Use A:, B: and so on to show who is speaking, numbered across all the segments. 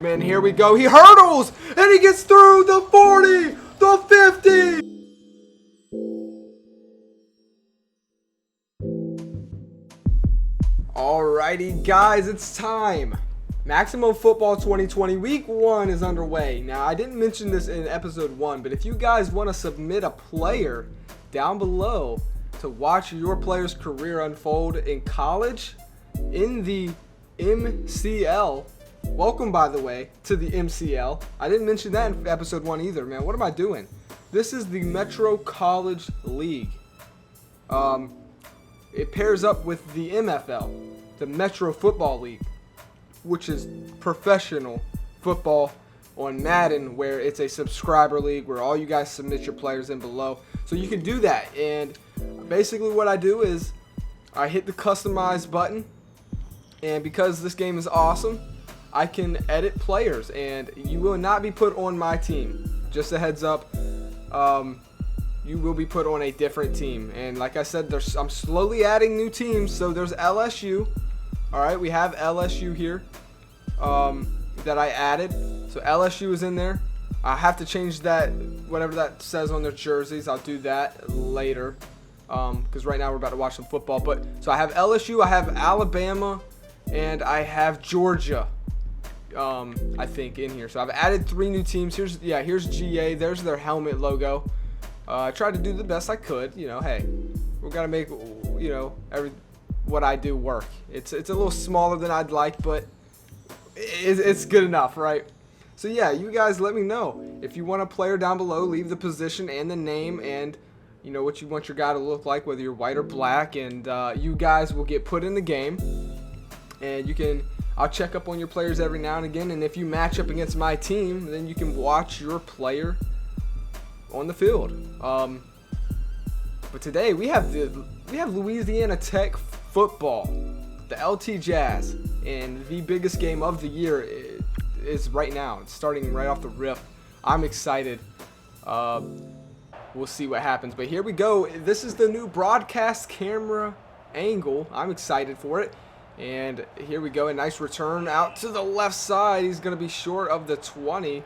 A: freshman. Here we go. He hurdles and he gets through the 40, the 50. Alrighty, guys, it's time. Maximum Football 2020 Week 1 is underway. Now, I didn't mention this in episode 1, but if you guys want to submit a player down below to watch your player's career unfold in college, in the MCL, welcome, by the way, to the MCL. I didn't mention that in episode 1 either, man. What am I doing? This is the Metro College League. It pairs up with the MFL, the Metro Football League, which is professional football on Madden, where it's a subscriber league where all you guys submit your players in below. So you can do that. And basically what I do is I hit the customize button, and because this game is awesome, I can edit players, and you will not be put on my team. Just a heads up. You will be put on a different team. And like I said, I'm slowly adding new teams. So there's LSU. All right, we have LSU here that I added. So LSU is in there. I have to change that, whatever that says on their jerseys. I'll do that later because right now we're about to watch some football. But so I have LSU, I have Alabama, and I have Georgia. I think in here. So I've added 3 new teams. Here's GA. There's their helmet logo. I tried to do the best I could. Hey, we gotta make what I do work. It's a little smaller than I'd like, but it's good enough, right? So yeah, you guys let me know if you want a player down below. Leave the position and the name, and what you want your guy to look like, whether you're white or black, and you guys will get put in the game, and I'll check up on your players every now and again, and if you match up against my team, then you can watch your player on the field. But today we have Louisiana Tech football, the LT Jazz, and the biggest game of the year is right now. It's starting right off the rip. I'm excited. We'll see what happens, but here we go. This is the new broadcast camera angle. I'm excited for it. And here we go, a nice return out to the left side. He's going to be short of the 20.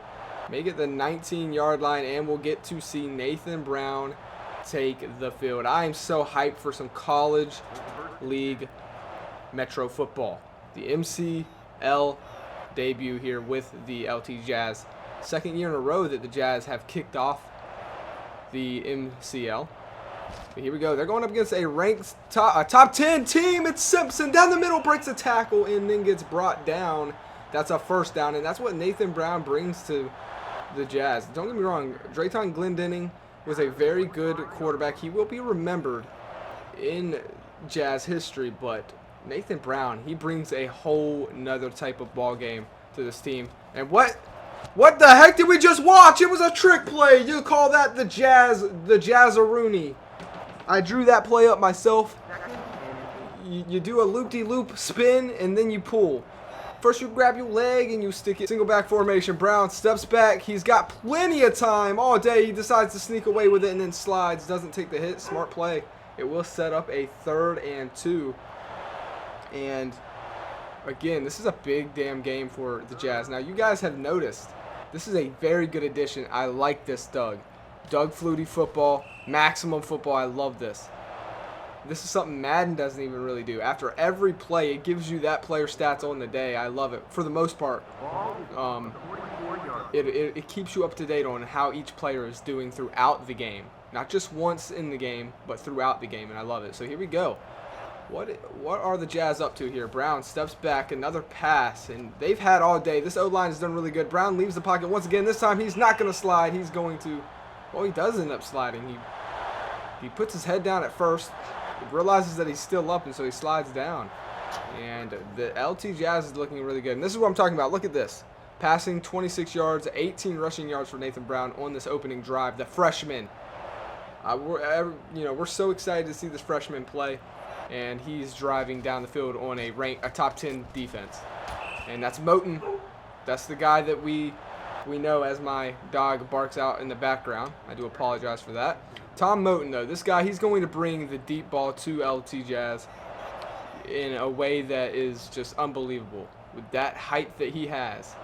A: Make it the 19-yard line, and we'll get to see Nathan Brown take the field. I am so hyped for some college league Metro football. The MCL debut here with the LT Jazz. Second year in a row that the Jazz have kicked off the MCL. But here we go. They're going up against a ranked top 10 team. It's Simpson down the middle, breaks a tackle, and then gets brought down. That's a first down, and that's what Nathan Brown brings to the Jazz. Don't get me wrong, Drayton Glendening was a very good quarterback. He will be remembered in Jazz history, but Nathan Brown, he brings a whole nother type of ball game to this team. And what the heck did we just watch? It was a trick play. You call that the Jazz-a-rooney. I drew that play up myself. You do a loop-de-loop spin, and then you pull. First you grab your leg and you stick it. Single back formation. Brown steps back. He's got plenty of time all day. He decides to sneak away with it and then slides. Doesn't take the hit. Smart play. It will set up a 3rd and 2. And again, this is a big damn game for the Jazz. Now you guys have noticed this is a very good addition. I like this Doug Flutie football, maximum football. I love this. This is something Madden doesn't even really do. After every play, it gives you that player stats on the day. I love it. For the most part, it keeps you up to date on how each player is doing throughout the game. Not just once in the game, but throughout the game, and I love it. So here we go. What are the Jazz up to here? Brown steps back, another pass, and they've had all day. This O-line has done really good. Brown leaves the pocket once again. This time he's not going to slide. He's going to, well, he does end up sliding. He puts his head down at first. He realizes that he's still up, and so he slides down. And the LT Jazz is looking really good. And this is what I'm talking about. Look at this. Passing 26 yards, 18 rushing yards for Nathan Brown on this opening drive. The freshman. We're so excited to see this freshman play. And he's driving down the field on a top 10 defense. And that's Moten. That's the guy that we know as my dog barks out in the background. I do apologize for that. Tom Moten, though, this guy, he's going to bring the deep ball to LT Jazz in a way that is just unbelievable. With that height that he has,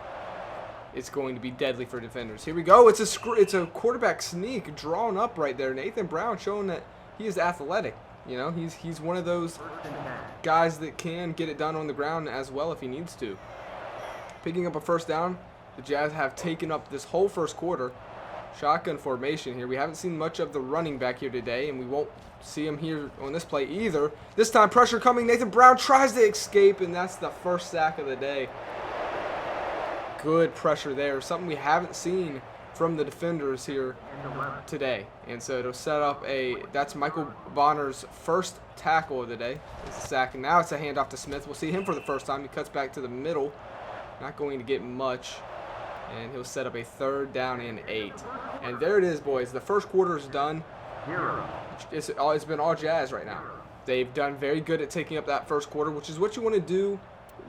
A: it's going to be deadly for defenders. Here we go. It's a quarterback sneak drawn up right there. Nathan Brown showing that he is athletic. You know, he's one of those guys that can get it done on the ground as well if he needs to. Picking up a first down. The Jazz have taken up this whole first quarter. Shotgun formation here. We haven't seen much of the running back here today, and we won't see him here on this play either. This time, pressure coming. Nathan Brown tries to escape, and that's the first sack of the day. Good pressure there. Something we haven't seen from the defenders here today. And so it'll set up that's Michael Bonner's first tackle of the day. It's a sack, and now it's a handoff to Smith. We'll see him for the first time. He cuts back to the middle. Not going to get much. And he'll set up a 3rd down and 8. And there it is, boys. The first quarter is done. It's been all Jazz right now. They've done very good at taking up that first quarter, which is what you want to do,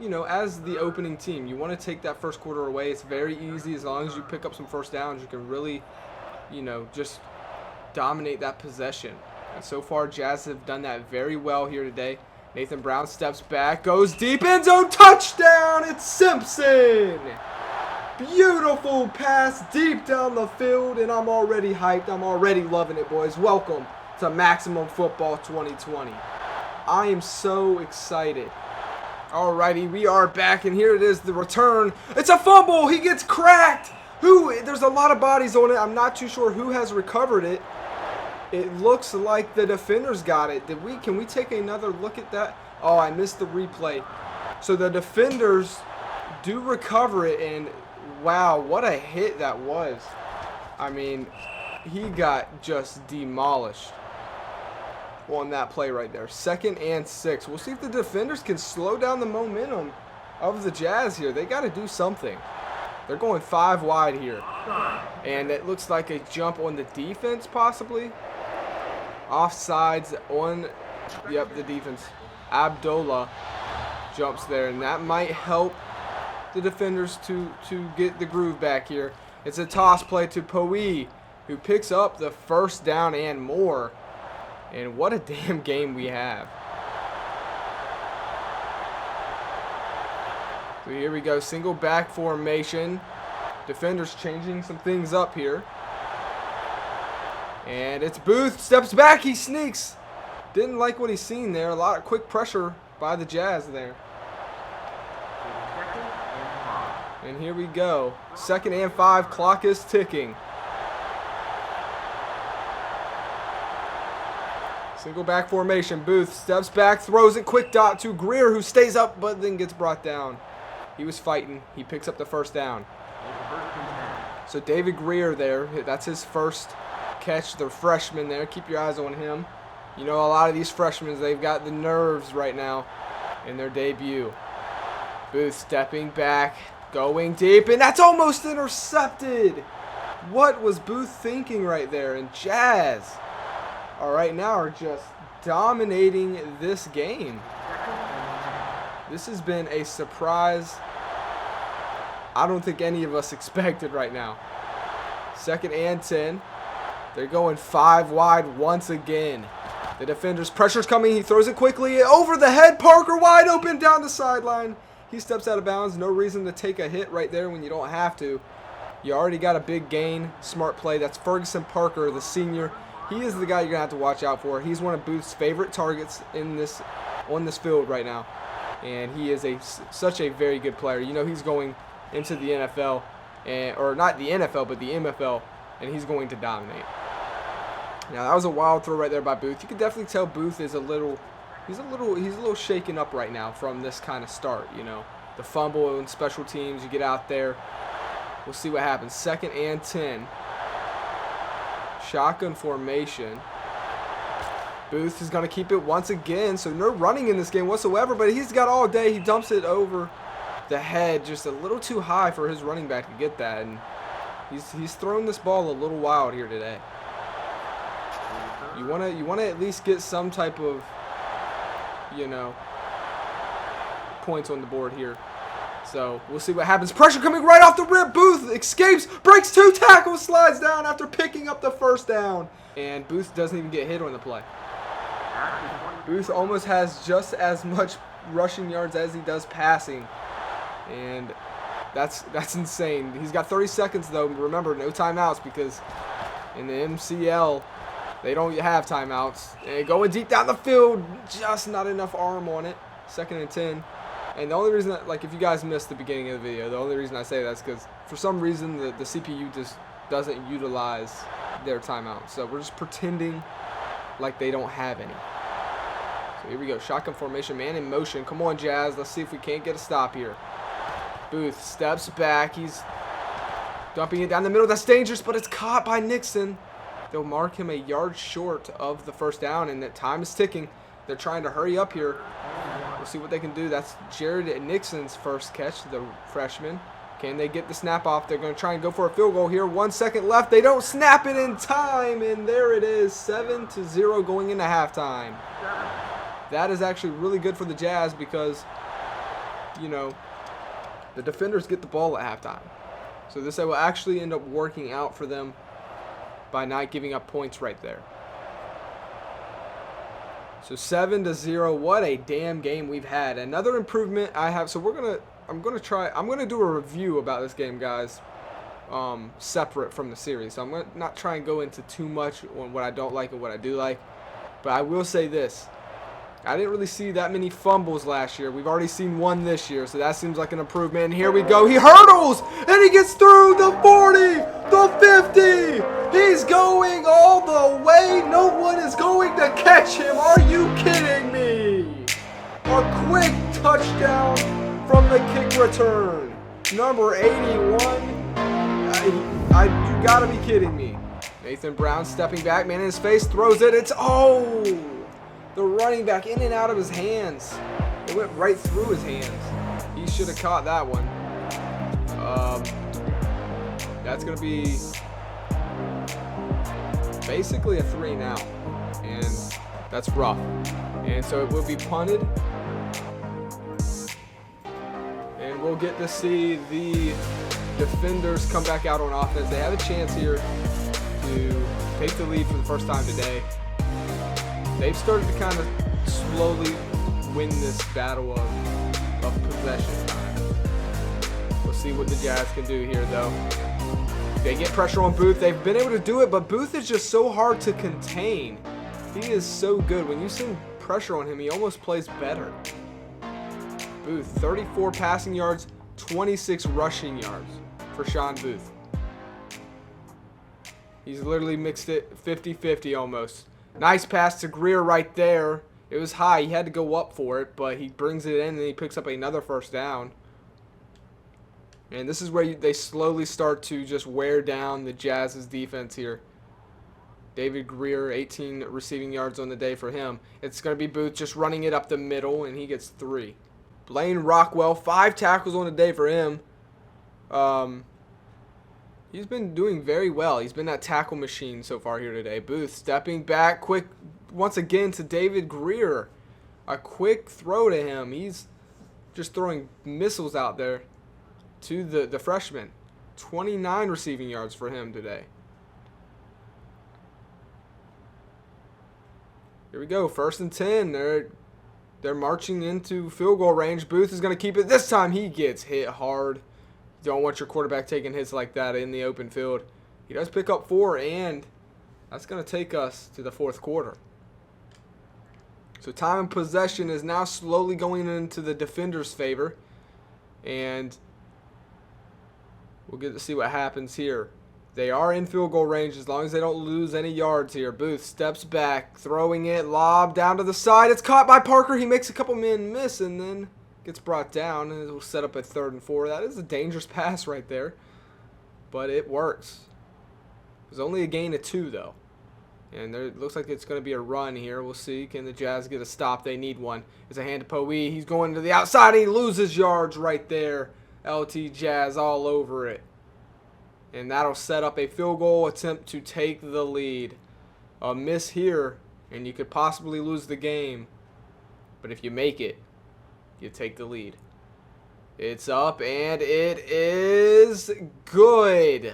A: you know, as the opening team. You want to take that first quarter away. It's very easy. As long as you pick up some first downs, you can really, you know, just dominate that possession. And so far, Jazz have done that very well here today. Nathan Brown steps back, goes deep, end zone, touchdown! It's Simpson! Beautiful pass deep down the field, and I'm already hyped. I'm already loving it, boys. Welcome to Maximum Football 2020. I am so excited. Alrighty, we are back, and here it is, the return. It's a fumble. He gets cracked. There's a lot of bodies on it. I'm not too sure who has recovered it. It looks like the defenders got it. Can we take another look at that? Oh, I missed the replay. So the defenders do recover it, and wow, what a hit that was. I mean, he got just demolished on that play right there. 2nd and 6. We'll see if the defenders can slow down the momentum of the Jazz here. They got to do something. They're going 5 wide here. And it looks like a jump on the defense possibly. Offsides on, yep, the defense. Abdullah jumps there, and that might help the defenders to get the groove back here. It's a toss play to Poe, who picks up the 1st down and more. And what a damn game we have. So here we go, single back formation. Defenders changing some things up here. And it's Booth, steps back, he sneaks. Didn't like what he's seen there. A lot of quick pressure by the Jazz there. And here we go. 2nd and 5, clock is ticking. Single back formation, Booth steps back, throws it, quick dot to Greer, who stays up but then gets brought down. He was fighting, he picks up the 1st down. So David Greer there, that's his first catch, the freshman there. Keep your eyes on him. You know, a lot of these freshmen, they've got the nerves right now in their debut. Booth stepping back, going deep, and that's almost intercepted. What was Booth thinking right there? And Jazz, all right, now are just dominating this game. This has been a surprise I don't think any of us expected right now. 2nd and 10. They're going 5 wide once again. The defender's pressure's coming. He throws it quickly over the head. Parker wide open down the sideline. He steps out of bounds. No reason to take a hit right there when you don't have to. You already got a big gain. Smart play. That's Ferguson Parker, the senior. He is the guy you're going to have to watch out for. He's one of Booth's favorite targets on this field right now. And he is such a very good player. You know, he's going into the NFL, or not the NFL, but the MFL, and he's going to dominate. Now, that was a wild throw right there by Booth. You can definitely tell Booth is he's a little shaken up right now from this kind of start, you know. The fumble and special teams, you get out there. We'll see what happens. 2nd and 10. Shotgun formation. Booth is going to keep it once again, so no running in this game whatsoever, but he's got all day. He dumps it over the head, just a little too high for his running back to get that, and he's thrown this ball a little wild here today. You want to at least get some type of, you know, points on the board here. So we'll see what happens. Pressure coming right off the rip. Booth escapes, breaks 2 tackles, slides down after picking up the 1st down. And Booth doesn't even get hit on the play. Booth almost has just as much rushing yards as he does passing. And That's insane. He's got 30 seconds, though. Remember, no timeouts because in the MCL, they don't have timeouts. And going deep down the field, just not enough arm on it. 2nd and 10. And the only reason, like, if you guys missed the beginning of the video, the only reason I say that is because for some reason the CPU just doesn't utilize their timeout. So we're just pretending like they don't have any. So here we go. Shotgun formation, man in motion. Come on, Jazz. Let's see if we can't get a stop here. Booth steps back. He's dumping it down the middle. That's dangerous, but it's caught by Nixon. They'll mark him a yard short of the first down, and that time is ticking. They're trying to hurry up here. We'll see what they can do. That's Jared Nixon's first catch, the freshman. Can they get the snap off? They're going to try and go for a field goal here. 1 second left. They don't snap it in time, and there it is, 7-0 going into halftime. That is actually really good for the Jazz because, you know, the defenders get the ball at halftime. So this will actually end up working out for them by not giving up points right there. So 7-0. What a damn game we've had. Another improvement I have. So I'm gonna do a review about this game, guys, separate from the series. So I'm gonna not try and go into too much on what I don't like and what I do like. But I will say this. I didn't really see that many fumbles last year. We've already seen one this year, so that seems like an improvement. And here we go. He hurdles, and he gets through the 40, the 50. He's going all the way. No one is going to catch him. Are you kidding me? A quick touchdown from the kick return. Number 81. You got to be kidding me. Nathan Brown stepping back, man in his face, throws it. It's the running back in and out of his hands. It went right through his hands. He should have caught that one. That's going to be basically a 3 now. And that's rough. And so it will be punted. And we'll get to see the defenders come back out on offense. They have a chance here to take the lead for the first time today. They've started to kind of slowly win this battle of possession time. We'll see what the Jazz can do here, though. They get pressure on Booth. They've been able to do it, but Booth is just so hard to contain. He is so good. When you send pressure on him, he almost plays better. Booth, 34 passing yards, 26 rushing yards for Sean Booth. He's literally mixed it 50-50 almost. Nice pass to Greer right there. It was high. He had to go up for it, but he brings it in and he picks up another first down. And this is where they slowly start to just wear down the Jazz's defense here. David Greer, 18 receiving yards on the day for him. It's going to be Booth just running it up the middle, and he gets 3. Blaine Rockwell, 5 tackles on the day for him. He's been doing very well. He's been that tackle machine so far here today. Booth stepping back quick once again to David Greer. A quick throw to him. He's just throwing missiles out there to the freshman. 29 receiving yards for him today. Here we go. 1st and 10. They're marching into field goal range. Booth is going to keep it. This time he gets hit hard. Don't want your quarterback taking hits like that in the open field. He does pick up 4, and that's going to take us to the 4th quarter. So time and possession is now slowly going into the defender's favor. And we'll get to see what happens here. They are in field goal range as long as they don't lose any yards here. Booth steps back, throwing it, lob down to the side. It's caught by Parker. He makes a couple men miss and then gets brought down, and it will set up a 3rd and 4. That is a dangerous pass right there, but it works. There's only a gain of 2, though. And it looks like it's going to be a run here. We'll see. Can the Jazz get a stop? They need one. It's a hand to Poe. He's going to the outside. He loses yards right there. LT Jazz all over it. And that'll set up a field goal attempt to take the lead. A miss here, and you could possibly lose the game. But if you make it, you take the lead. It's up, and it is good.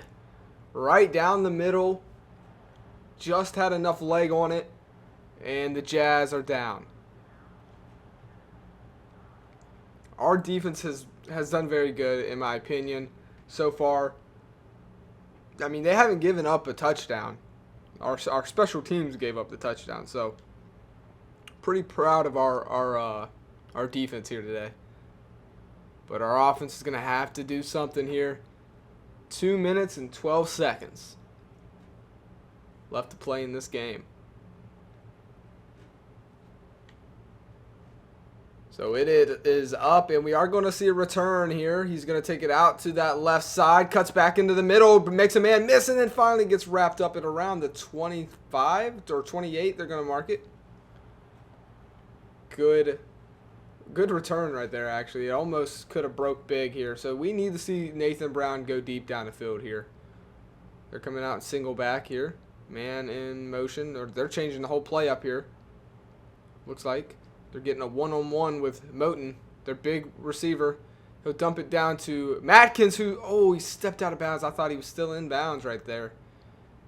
A: Right down the middle. Just had enough leg on it, and the Jazz are down. Our defense has has done very good, in my opinion, so far. I mean, they haven't given up a touchdown. Our special teams gave up the touchdown, so pretty proud of our defense here today. But our offense is going to have to do something here. 2 minutes and 12 seconds left to play in this game. So it is up, and we are going to see a return here. He's going to take it out to that left side, cuts back into the middle, makes a man miss, and then finally gets wrapped up at around the 25 or 28. They're going to mark it. Good return right there, actually. It almost could have broke big here. So we need to see Nathan Brown go deep down the field here. They're coming out single back here. Man in motion. Or they're changing the whole play up here. Looks like. They're getting a one-on-one with Moten, their big receiver. He'll dump it down to Matkins, who, he stepped out of bounds. I thought he was still in bounds right there.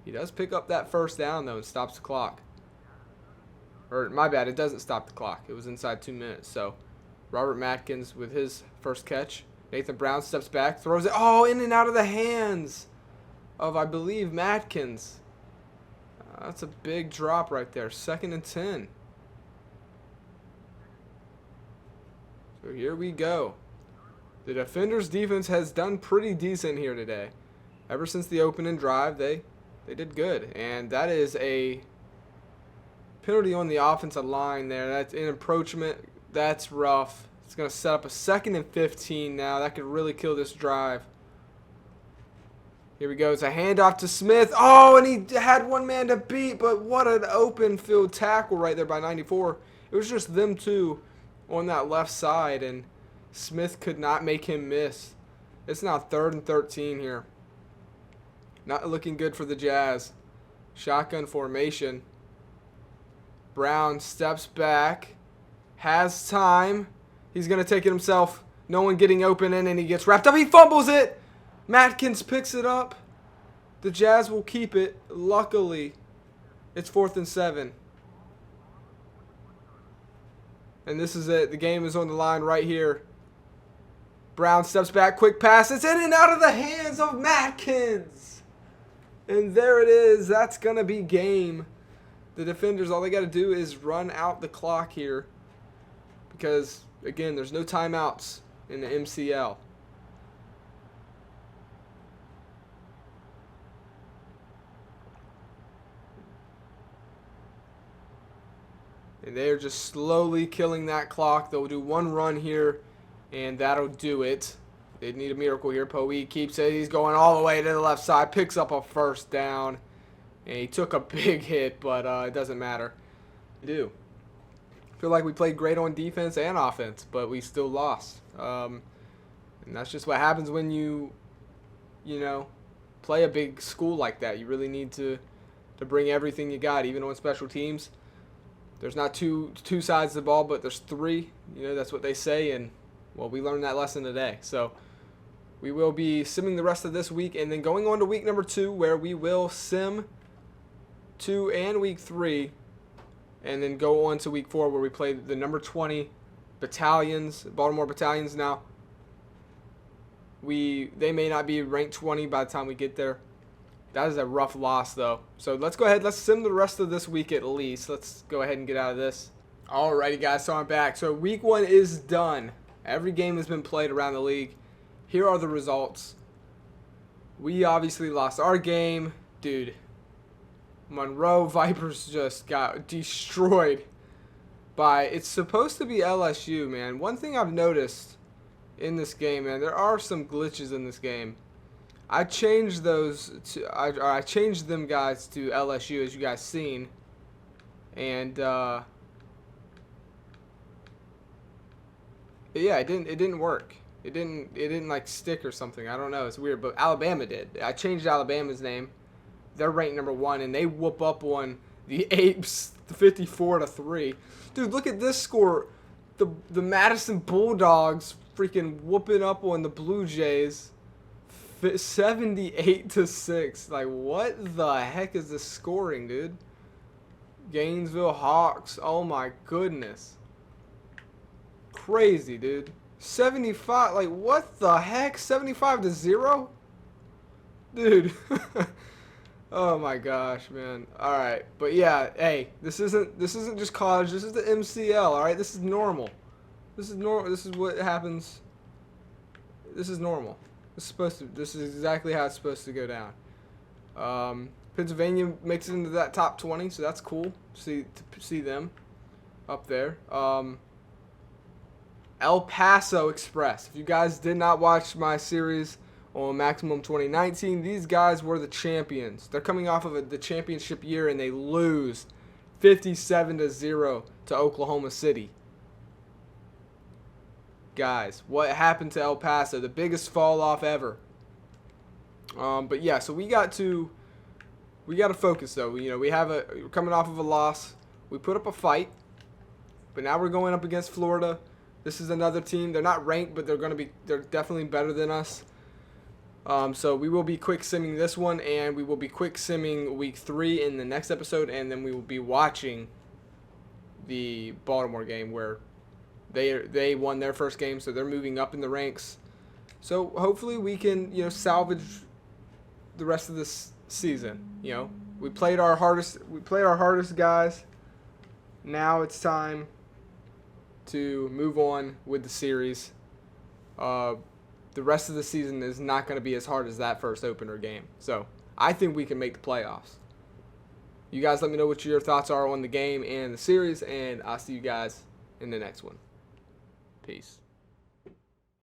A: He does pick up that first down, though, and stops the clock. Or, my bad, it doesn't stop the clock. It was inside 2 minutes. So, Robert Matkins with his first catch. Nathan Brown steps back, throws it, in and out of the hands of, I believe, Matkins. That's a big drop right there. 2nd and 10. So here we go. The Defenders' defense has done pretty decent here today. Ever since the opening drive, they did good. And that is a penalty on the offensive line there. That's an encroachment. That's rough. It's going to set up a 2nd and 15 now. That could really kill this drive. Here we go. It's a handoff to Smith. And he had one man to beat, but what an open field tackle right there by 94. It was just them two on that left side, and Smith could not make him miss. It's now 3rd and 13 here. Not looking good for the Jazz. Shotgun formation. Brown steps back. Has time. He's going to take it himself. No one getting open in, and he gets wrapped up. He fumbles it. Matkins picks it up. The Jazz will keep it. Luckily, it's 4th and 7. And this is it. The game is on the line right here. Brown steps back. Quick pass. It's in and out of the hands of Matkins. And there it is. That's going to be game. The Defenders, all they got to do is run out the clock here. Because, again, there's no timeouts in the MCL. And they are just slowly killing that clock. They'll do one run here, and that'll do it. They need a miracle here. Poe keeps it. He's going all the way to the left side. Picks up a first down. And he took a big hit, but it doesn't matter. We do. I feel like we played great on defense and offense, but we still lost. And that's just what happens when you play a big school like that. You really need to bring everything you got, even on special teams. There's not two sides of the ball, but there's 3. That's what they say, and, well, we learned that lesson today. So we will be simming the rest of this week, and then going on to week number 2, where we will sim 2 and week 3, and then go on to week 4, where we play the number 20 battalions, Baltimore battalions. Now, they may not be ranked 20 by the time we get there. That is a rough loss, though. So let's go ahead. Let's sim the rest of this week at least. Let's go ahead and get out of this. Alrighty, guys. So I'm back. So week 1 is done. Every game has been played around the league. Here are the results. We obviously lost our game. Dude, Monroe Vipers just got destroyed by, it's supposed to be LSU, man. One thing I've noticed in this game, man, there are some glitches in this game. I changed those to I changed them guys to LSU, as you guys seen, and yeah, it didn't work. It didn't like stick or something. I don't know. It's weird, but Alabama did. I changed Alabama's name. They're ranked number 1, and they whoop up on the Apes 54-3. Dude, look at this score. The Madison Bulldogs freaking whooping up on the Blue Jays. 78-6. Like, what the heck is this scoring, dude? Gainesville Hawks. Oh my goodness. Crazy, dude. 75, like what the heck? 75-0? Dude. Oh my gosh, man. All right. But yeah, hey, this isn't just college. This is the MCL, all right? This is normal. This is normal. This is what happens. This is normal. This is exactly how it's supposed to go down. Pennsylvania makes it into that top 20, so that's cool. To see them up there. El Paso Express. If you guys did not watch my series on Maximum 2019, these guys were the champions. They're coming off of the championship year, and they lose 57-0 to Oklahoma City. Guys, what happened to El Paso? The biggest fall off ever. But yeah, so we got to focus though. We're coming off of a loss. We put up a fight, but now we're going up against Florida. This is another team. They're not ranked, but they're definitely better than us. So we will be quick simming this one, and we will be quick simming week 3 in the next episode, and then we will be watching the Baltimore game where they won their first game, so they're moving up in the ranks. So hopefully we can salvage the rest of this season. We played our hardest. We played our hardest, guys. Now it's time to move on with the series. The rest of the season is not going to be as hard as that first opener game. So I think we can make the playoffs. You guys let me know what your thoughts are on the game and the series, and I'll see you guys in the next one. Peace.